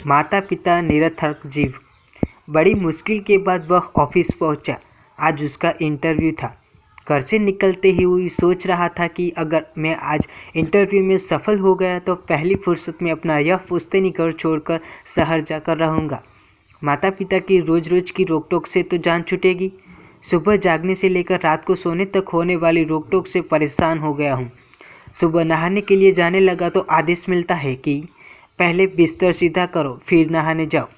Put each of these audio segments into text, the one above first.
माता पिता निरर्थक जीव। बड़ी मुश्किल के बाद वह ऑफिस पहुंचा। आज उसका इंटरव्यू था। घर से निकलते ही वो सोच रहा था कि अगर मैं आज इंटरव्यू में सफल हो गया तो पहली फुर्सत में अपना यह पुश्तैनी घर छोड़कर शहर जाकर रहूँगा। माता पिता की रोज रोज की रोक टोक से तो जान छूटेगी। सुबह जागने से लेकर रात को सोने तक होने वाली रोक टोक से परेशान हो गया हूँ। सुबह नहाने के लिए जाने लगा तो आदेश मिलता है कि पहले बिस्तर सीधा करो फिर नहाने जाओ।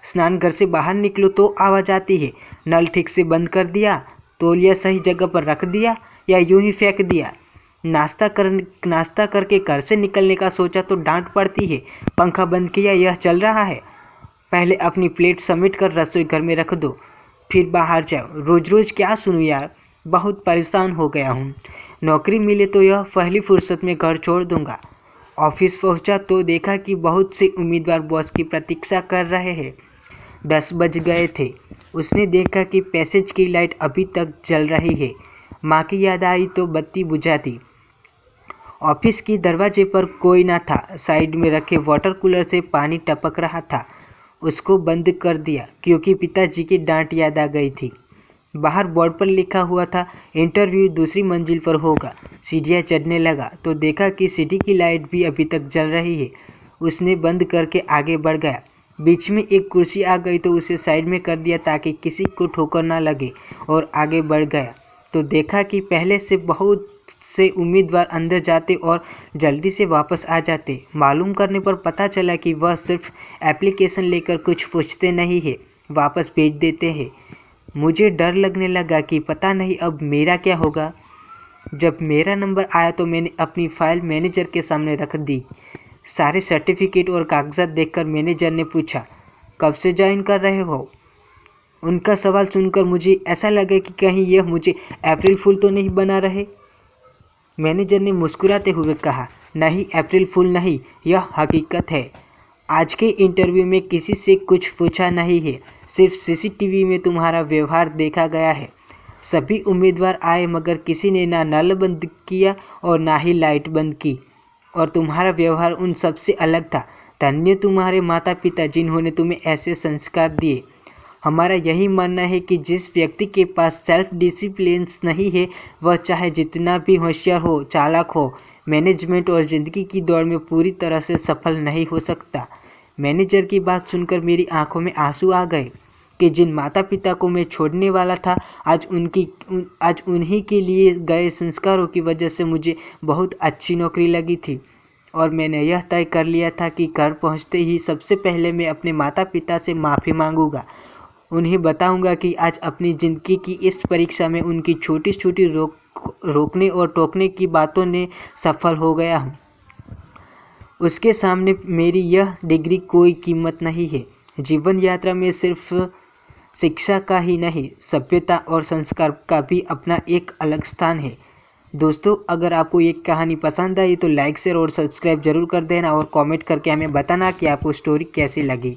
स्नान घर से बाहर निकलो तो आवाज़ आती है, नल ठीक से बंद कर दिया, तौलिया सही जगह पर रख दिया या यूं ही फेंक दिया। नाश्ता करके घर से निकलने का सोचा तो डांट पड़ती है, पंखा बंद किया, यह चल रहा है। पहले अपनी प्लेट समेट कर रसोई घर में रख दो फिर बाहर जाओ। रोज रोज क्या सुनूं यार, बहुत परेशान हो गया हूँ। नौकरी मिले तो यह पहली फुर्सत में घर छोड़ दूंगा। ऑफिस पहुंचा तो देखा कि बहुत से उम्मीदवार बॉस की प्रतीक्षा कर रहे हैं। 10 बज गए थे। उसने देखा कि पैसेज की लाइट अभी तक जल रही है। माँ की याद आई तो बत्ती बुझा दी। ऑफिस की दरवाजे पर कोई ना था। साइड में रखे वाटर कूलर से पानी टपक रहा था। उसको बंद कर दिया क्योंकि पिताजी की डांट याद आ गई थी। बाहर बोर्ड पर लिखा हुआ था, इंटरव्यू दूसरी मंजिल पर होगा। सीढ़ियाँ चढ़ने लगा तो देखा कि सीढ़ी की लाइट भी अभी तक जल रही है। उसने बंद करके आगे बढ़ गया। बीच में एक कुर्सी आ गई तो उसे साइड में कर दिया ताकि किसी को ठोकर ना लगे और आगे बढ़ गया तो देखा कि पहले से बहुत से उम्मीदवार अंदर जाते और जल्दी से वापस आ जाते। मालूम करने पर पता चला कि वह सिर्फ एप्लीकेशन लेकर कुछ पूछते नहीं है, वापस भेज देते हैं। मुझे डर लगने लगा कि पता नहीं अब मेरा क्या होगा। जब मेरा नंबर आया तो मैंने अपनी फाइल मैनेजर के सामने रख दी। सारे सर्टिफिकेट और कागजात देखकर मैनेजर ने पूछा, कब से ज्वाइन कर रहे हो? उनका सवाल सुनकर मुझे ऐसा लगा कि कहीं यह मुझे अप्रैल फूल तो नहीं बना रहे। मैनेजर ने मुस्कुराते हुए कहा, नहीं अप्रैल फूल नहीं, यह हकीकत है। आज के इंटरव्यू में किसी से कुछ पूछा नहीं है, सिर्फ सीसीटीवी में तुम्हारा व्यवहार देखा गया है। सभी उम्मीदवार आए मगर किसी ने ना नल बंद किया और ना ही लाइट बंद की और तुम्हारा व्यवहार उन सबसे अलग था। धन्य तुम्हारे माता पिता जिन्होंने तुम्हें ऐसे संस्कार दिए। हमारा यही मानना है कि जिस व्यक्ति के पास सेल्फ डिसिप्लिन नहीं है वह चाहे जितना भी होशियार हो, चालाक हो, मैनेजमेंट और ज़िंदगी की दौड़ में पूरी तरह से सफल नहीं हो सकता। मैनेजर की बात सुनकर मेरी आंखों में आंसू आ गए कि जिन माता पिता को मैं छोड़ने वाला था आज उन्हीं के लिए गए संस्कारों की वजह से मुझे बहुत अच्छी नौकरी लगी थी और मैंने यह तय कर लिया था कि घर पहुंचते ही सबसे पहले मैं अपने माता पिता से माफ़ी मांगूंगा। उन्हें बताऊंगा कि आज अपनी ज़िंदगी की इस परीक्षा में उनकी छोटी छोटी रोकने और टोकने की बातों ने सफल हो गया हूँ। उसके सामने मेरी यह डिग्री कोई कीमत नहीं है। जीवन यात्रा में सिर्फ शिक्षा का ही नहीं, सभ्यता और संस्कार का भी अपना एक अलग स्थान है। दोस्तों, अगर आपको ये कहानी पसंद आई तो लाइक शेयर और सब्सक्राइब जरूर कर देना और कमेंट करके हमें बताना कि आपको स्टोरी कैसी लगी।